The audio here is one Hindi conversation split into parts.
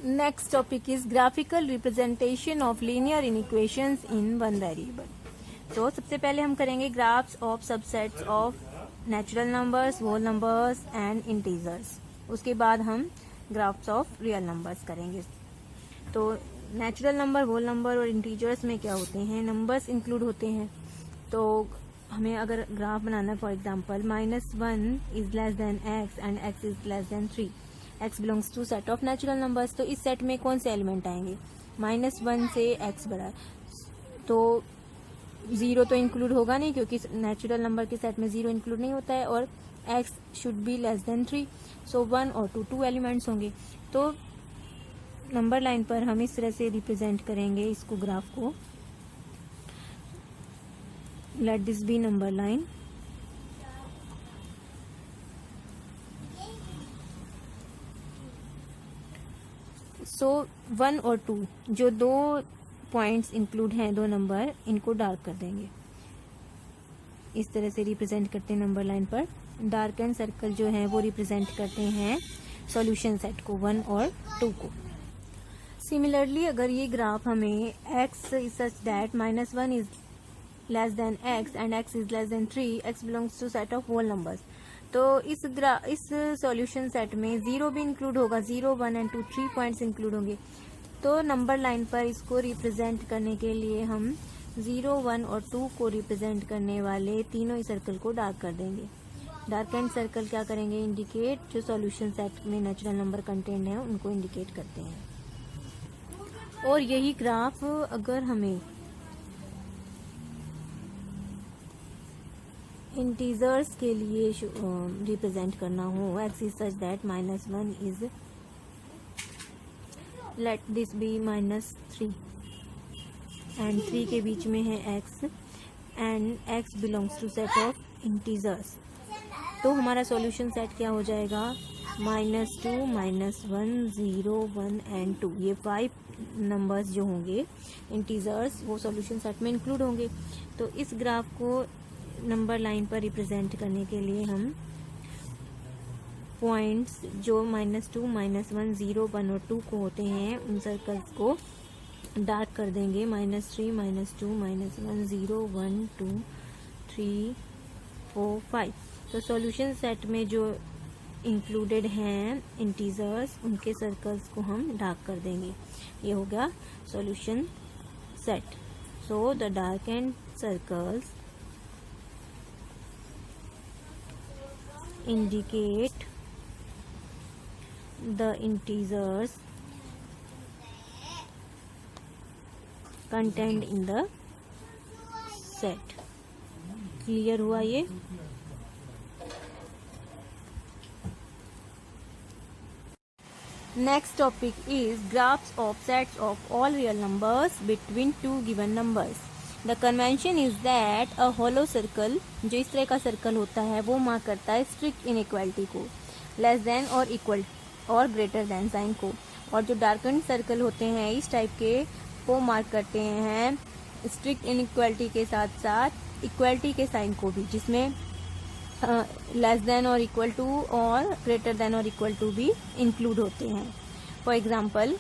Next topic is graphical representation of linear inequations in one variable. तो सबसे पहले हम करेंगे graphs of subsets of natural numbers, whole numbers and integers. उसके बाद हम ग्राफ्स ऑफ रियल नंबर्स करेंगे. तो नेचुरल नंबर, होल नंबर और इंटीजर्स में क्या होते हैं, नंबर्स इंक्लूड होते हैं. तो हमें अगर ग्राफ बनाना है, for example -1 is less than x and x is less than 3. x belongs to set of natural numbers. तो इस सेट में कौन से एलिमेंट आएंगे, -1 से x बड़ा, तो 0 तो इंक्लूड होगा नहीं क्योंकि नेचुरल नंबर के सेट में 0 इंक्लूड नहीं होता है, और x should be less than 3. सो 1 और 2 एलिमेंट्स होंगे. तो नंबर लाइन पर हम इस तरह से रिप्रेजेंट करेंगे इसको, ग्राफ को. Let this be number line. So 1 और 2 जो दो पॉइंट्स इंक्लूड हैं, दो नंबर, इनको डार्क कर देंगे. इस तरह से रिप्रेजेंट करते हैं नंबर लाइन पर. डार्क एंड सर्कल जो है वो रिप्रेजेंट करते हैं सॉल्यूशन सेट को, 1 और 2 को. सिमिलरली अगर ये ग्राफ हमें x is such that -1 is less than x and x is less than 3, x belongs to set of whole numbers. तो इस सॉल्यूशन सेट में 0 भी इंक्लूड होगा. 0, 1 एंड 2 3 पॉइंट्स इंक्लूड होंगे. तो नंबर लाइन पर इसको रिप्रेजेंट करने के लिए हम 0, 1 और 2 को रिप्रेजेंट करने वाले तीनों ही सर्कल को डार्क कर देंगे. डार्क एंड सर्कल क्या करेंगे, इंडिकेट जो सॉल्यूशन सेट में नेचुरल नंबर कंटेंट है उनको इंडिकेट करते हैं. और यही ग्राफ अगर हमें इंटीजर्स के लिए रिप्रेजेंट करना हो, x is such that -1 is, let this be -3 and 3 के बीच में है x and x belongs to set of integers. तो हमारा सॉल्यूशन सेट क्या हो जाएगा, -2, -1, 0, 1 एंड 2. ये 5 नंबर्स जो होंगे इंटीजर्स वो सॉल्यूशन सेट में इंक्लूड होंगे. तो इस ग्राफ को नंबर लाइन पर रिप्रेजेंट करने के लिए हम पॉइंट्स जो -2, -1, 0, 1 और 2 को होते हैं उन सर्कल्स को डार्क कर देंगे. -3, -2, -1, 0, 1, 2, 3, 4, 5. तो सॉल्यूशन सेट में जो इंक्लूडेड हैं इंटीजर्स, उनके सर्कल्स को हम डार्क कर देंगे. ये हो गया solution set. So the dark and circles indicate the integers contained in the set. Clear हुआ ये? Next topic is graphs of sets of all real numbers between two given numbers. The convention is that a hollow circle, जो इस तरह का सर्कल होता है, वो मार्क करता है स्ट्रिक्ट इनइक्वालिटी को, लेस देन और इक्वल और ग्रेटर देन साइन को. और जो डार्कन सर्कल होते हैं इस टाइप के, वो मार्क करते हैं स्ट्रिक्ट इनइक्वालिटी के साथ साथ इक्वलिटी के साइन को भी, जिसमें लेस देन और इक्वल टू और ग्रेटर देन और इक्वल टू भी इंक्लूड होते हैं. For example,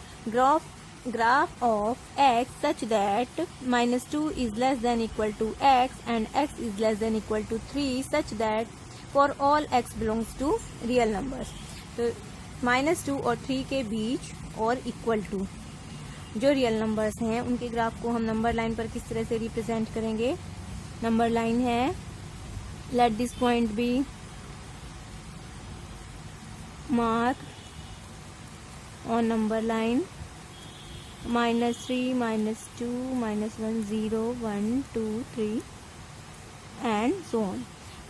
graph of x such that -2 is less than equal to x and x is less than equal to 3 such that for all x belongs to real numbers. तो -2 और 3 के बीच और इक्वल टू जो रियल नंबर्स हैं उनके ग्राफ को हम नंबर लाइन पर किस तरह से रिप्रेजेंट करेंगे. नंबर लाइन है, let this point be mark on number line -3, -2, -1, 0, 1, 2, 3 and so on.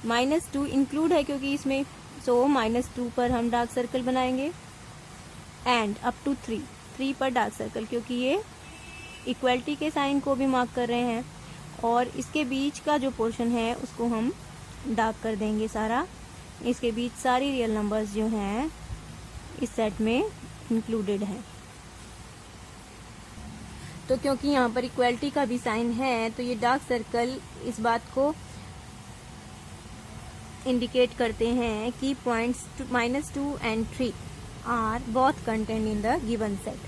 -2 include है क्योंकि इसमें, सो -2 पर हम डार्क सर्कल बनाएंगे एंड अप टू 3 पर डार्क सर्कल, क्योंकि ये इक्वलिटी के साइन को भी मार्क कर रहे हैं. और इसके बीच का जो पोर्शन है उसको हम डार्क कर देंगे सारा. इसके बीच सारी रियल नंबर्स जो हैं इस सेट में इंक्लूडेड हैं. तो क्योंकि यहाँ पर इक्वलिटी का भी साइन है, तो ये डार्क सर्कल इस बात को इंडिकेट करते हैं कि points -2 and 3 are both content in the given set.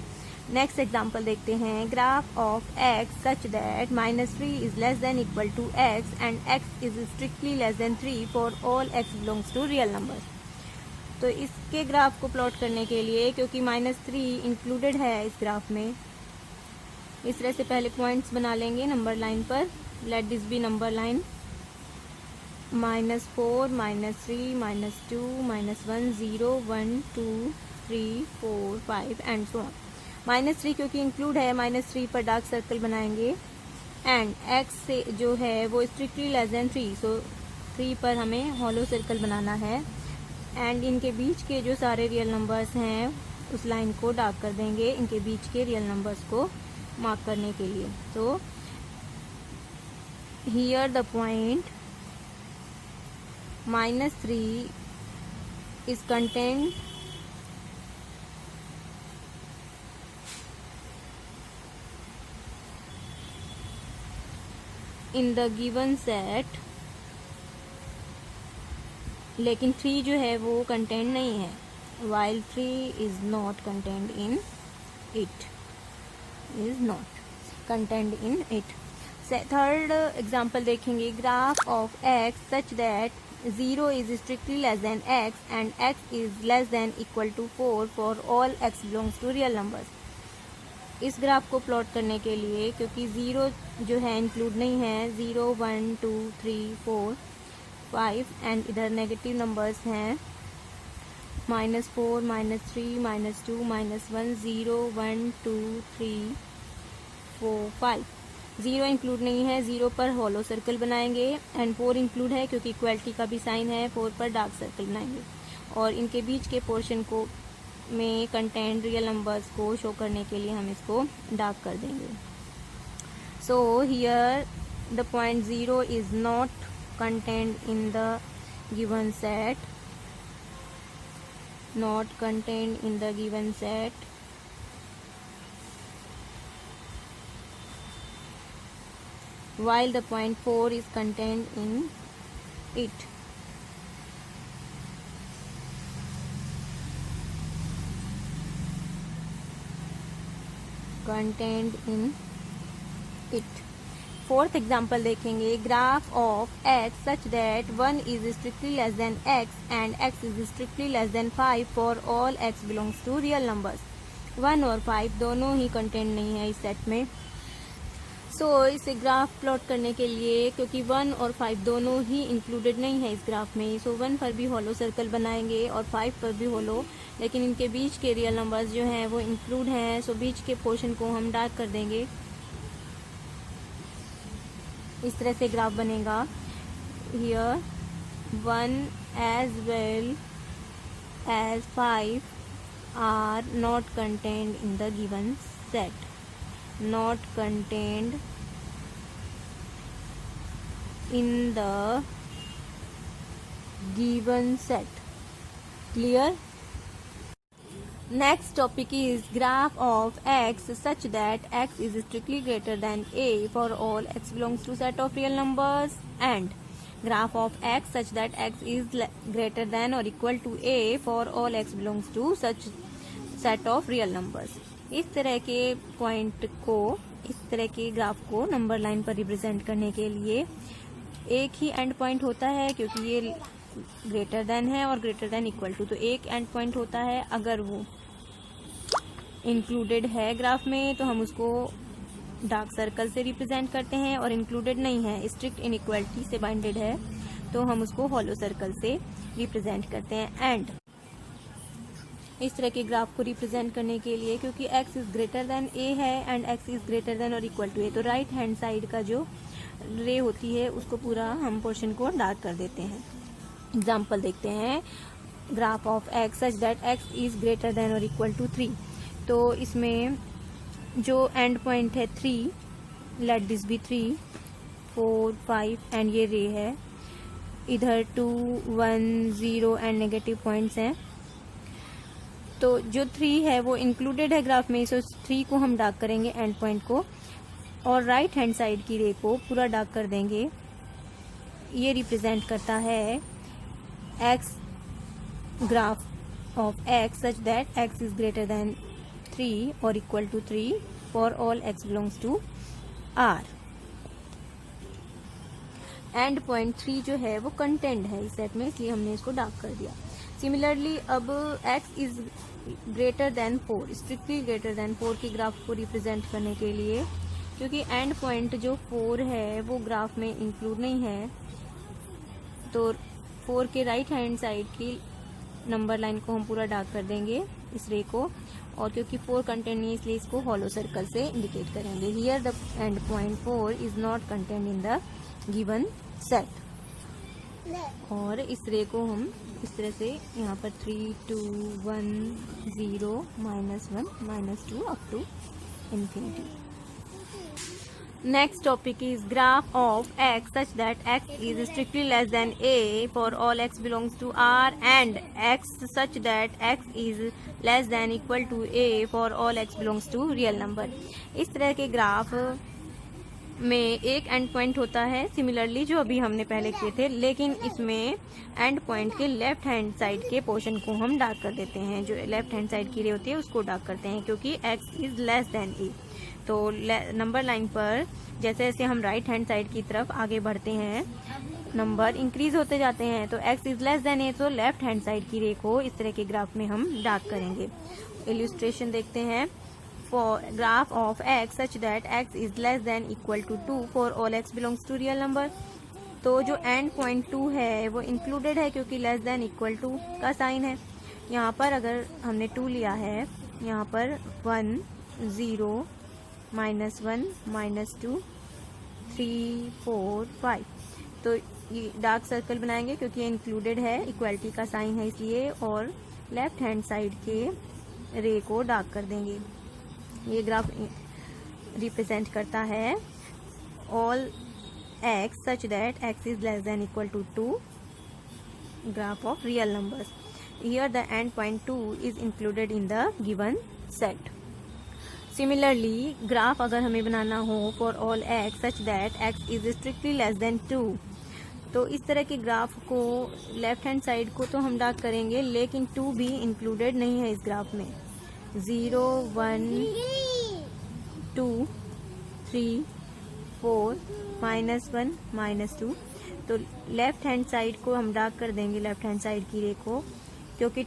Next example देखते हैं। Graph of x such that -3 is less than equal to x and x is strictly less than 3 for all x belongs to real numbers. तो इसके ग्राफ को प्लॉट करने के लिए, क्योंकि -3 इंक्लूडेड है इस ग्राफ में, इस तरह से पहले पॉइंट्स बना लेंगे नंबर लाइन पर। Let this be number line -4 -3 -2 -1 0 1 2 3 4 5 and so on. -3 क्योंकि इंक्लूड है, -3 पर डार्क सर्कल बनाएंगे एंड x से जो है वो स्ट्रिक्टली लेस देन 3, सो 3 पर हमें हॉलो सर्कल बनाना है एंड इनके बीच के जो सारे रियल नंबर्स हैं उस लाइन को डार्क कर देंगे इनके बीच के रियल नंबर्स को मार्क करने के लिए। तो here the point -3 is content in the given set, लेकिन 3 जो है वो कंटेंट नहीं है, while 3 is not contained in it, is not contained in it। Third example देखेंगे। Graph of x such that 0 is strictly less than x and x is less than equal to 4 for all x belongs to real numbers। इस ग्राफ को प्लॉट करने के लिए, क्योंकि 0 जो है इंक्लूड नहीं है, 0 1 2 3 4 5 एंड इधर नेगेटिव नंबर्स हैं -4 -3 -2 -1 0 1 2 3 4 5। 0 इंक्लूड नहीं है, 0 पर हॉलो सर्कल बनाएंगे एंड 4 इंक्लूड है क्योंकि इक्वलिटी का भी साइन है, 4 पर डार्क सर्कल बनाएंगे और इनके बीच के पोर्शन को में कंटेंट रियल नंबर्स को शो करने के लिए हम इसको डार्क कर देंगे। So here the point 0 is not contained in the given set, not contained in the given set, while the point 4 is contained in it। contained in it। Fourth example देखेंगे। Graph of x such that 1 is strictly less than x and x is strictly less than 5 for all x belongs to real numbers. 1 और 5 दोनों ही कंटेंट नहीं है इस सेट में। सो इसे ग्राफ प्लॉट करने के लिए, क्योंकि 1 और 5 दोनों ही इंक्लूडेड नहीं है इस ग्राफ में, सो 1 पर भी हॉलो सर्कल बनाएंगे और 5 पर भी हॉलो, लेकिन इनके बीच के रियल नंबर्स जो हैं वो इंक्लूड हैं, सो बीच के पोर्शन को हम डार्क कर देंगे। इस तरह से ग्राफ बनेगा। Here 1 as well as 5 are not contained in the given set, not contained in the given set। Clear? Next topic is graph of x such that x is strictly greater than a for all x belongs to set of real numbers, and graph of x such that x is greater than or equal to a for all x belongs to such set of real numbers। इस तरह के पॉइंट को, इस तरह के ग्राफ को नंबर लाइन पर रिप्रेजेंट करने के लिए एक ही एंड पॉइंट होता है, क्योंकि ये ग्रेटर देन है और ग्रेटर देन इक्वल टू, तो एक एंड पॉइंट होता है। अगर वो इंक्लूडेड है ग्राफ में तो हम उसको डार्क सर्कल से रिप्रेजेंट करते हैं, और इंक्लूडेड नहीं है, स्ट्रिक्ट इनइक्वालिटी से बाइंडेड है, तो हम उसको हॉलो सर्कल से रिप्रेजेंट करते हैं। एंड इस तरह के ग्राफ को रिप्रेजेंट करने के लिए, क्योंकि x is greater then a है and x is greater than और इक्वल टू a, तो राइट हैंड साइड का जो रे होती है उसको पूरा हम पोर्शन को डार्क कर देते हैं। एग्जाम्पल देखते हैं। Graph of x such that x is greater than और इक्वल टू 3, तो इसमें जो एंड पॉइंट है 3, लेट दिस बी 3 4 5 एंड ये रे है, इधर 2 1 0 एंड नेगेटिव पॉइंट्स हैं, तो जो 3 है वो इंक्लूडेड है ग्राफ में, सो 3 को हम डार्क करेंगे एंड पॉइंट को, और राइट हैंड साइड की रे को पूरा डार्क कर देंगे। ये रिप्रेजेंट करता है x graph of x such that x is greater than 3 or equal to 3 for all x belongs to R. And point 3 जो है वो कंटेंट है इस सेट में, इसलिए हमने इसको डार्क कर दिया. सिमिलरली अब x is greater then 4, strictly greater then 4 के ग्राफ को रिप्रेजेंट करने के लिए, क्योंकि एंड पॉइंट जो 4 है वो ग्राफ में इंक्लूड नहीं है, तो 4 के राइट हैंड साइड की नंबर लाइन को हम पूरा डार्क कर देंगे इस रे को, और क्योंकि 4 कंटेंट नहीं इसलिए इसको हॉलो सर्कल से इंडिकेट करेंगे. Here the end point 4 is not content in the given set. और इस रे को हम इस तरह से यहाँ पर 3, 2, 1, 0, -1, -2 up to infinity. Next topic is graph of x such that x is strictly less than a for all x belongs to R, and x such that x is less than equal to a for all x belongs to real number. इस तरह के ग्राफ में एक एंड पॉइंट होता है सिमिलरली जो अभी हमने पहले किए थे, लेकिन इसमें एंड पॉइंट के लेफ्ट हैंड साइड के पोर्शन को हम डार्क कर देते हैं. जो लेफ्ट हैंड साइड की रे होती है उसको डार्क करते हैं, क्योंकि x is less then a. तो नंबर लाइन पर जैसे जैसे हम राइट हैंड साइड की तरफ आगे बढ़ते हैं नंबर इंक्रीज होते जाते हैं, तो x is less then a, तो लेफ्ट हैंड साइड की रे को इस तरह के ग्राफ में हम डार्क करेंगे. इल्यूस्ट्रेशन देखते हैं. For graph of x such that x is less than equal to 2 for all x belongs to real number. तो जो एंड पॉइंट 2 है वो इंक्लूडेड है क्योंकि लेस देन इक्वल टू का साइन है. यहाँ पर अगर हमने 2 लिया है, यहाँ पर 1, 0, -1, -2, 3, 4, 5, तो ये डार्क सर्कल बनाएंगे क्योंकि ये इंक्लूडेड है, इक्वलिटी का साइन है इसलिए, और लेफ्ट हैंड साइड के रे को डार्क कर देंगे. ये ग्राफ रिप्रेजेंट करता है all x such that x is less than equal to 2, graph of real numbers. Here the end point 2 is included in the given set. Similarly, graph अगर हमें बनाना हो for all x such that x is strictly less than 2, तो इस तरह के ग्राफ को लेफ्ट हैंड साइड को तो हम डार्क करेंगे, लेकिन 2 भी इंक्लूडेड नहीं है इस ग्राफ में. 0, 1, 2, 3, 4, -1, -2, तो लेफ्ट हैंड साइड को हम डार्क कर देंगे लेफ्ट हैंड साइड की रे को, क्योंकि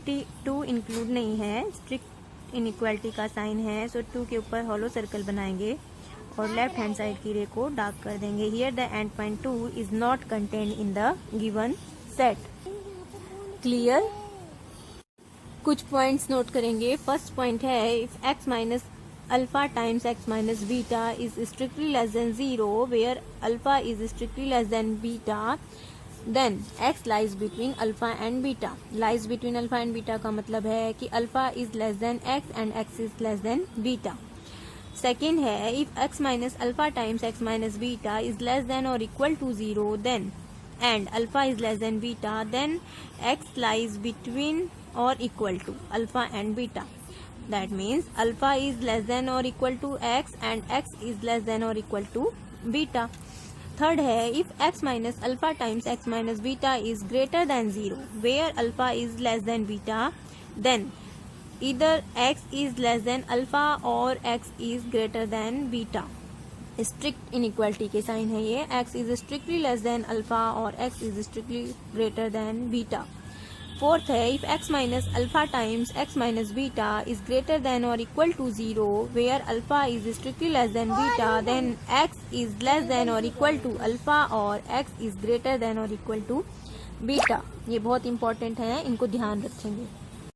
2 इंक्लूड नहीं है, स्ट्रिक्ट इनइक्वालिटी का साइन है, सो 2 के ऊपर हॉलो सर्कल बनाएंगे और लेफ्ट हैंड साइड की रे को डार्क कर देंगे. Here the end point 2 is not contained in the given set. Clear? कुछ पॉइंट्स नोट करेंगे. फर्स्ट पॉइंट है, if x minus alpha times x minus beta is strictly less than 0, where alpha is strictly less than beta, then x lies between alpha and beta. Lies between alpha and beta का मतलब है कि alpha is less than x and x is less than beta. Second है, if x minus alpha times x minus beta is less than और equal to 0, then and alpha is less than beta, then x lies between or equal to alpha and beta. That means alpha is less than or equal to x and x is less than or equal to beta. Third है, if x minus alpha times x minus beta is greater than 0, where alpha is less than beta, then either x is less than alpha or x is greater than beta. Strict inequality के साइन है ये. x is strictly less than alpha और x is strictly greater than beta. Fourth है, if x minus alpha times x minus beta is greater than और equal to 0, where alpha is strictly less than beta, then x is less than और इक्वल टू अल्फा और x इज ग्रेटर देन और इक्वल टू बीटा. ये बहुत इंपॉर्टेंट है, इनको ध्यान रखेंगे.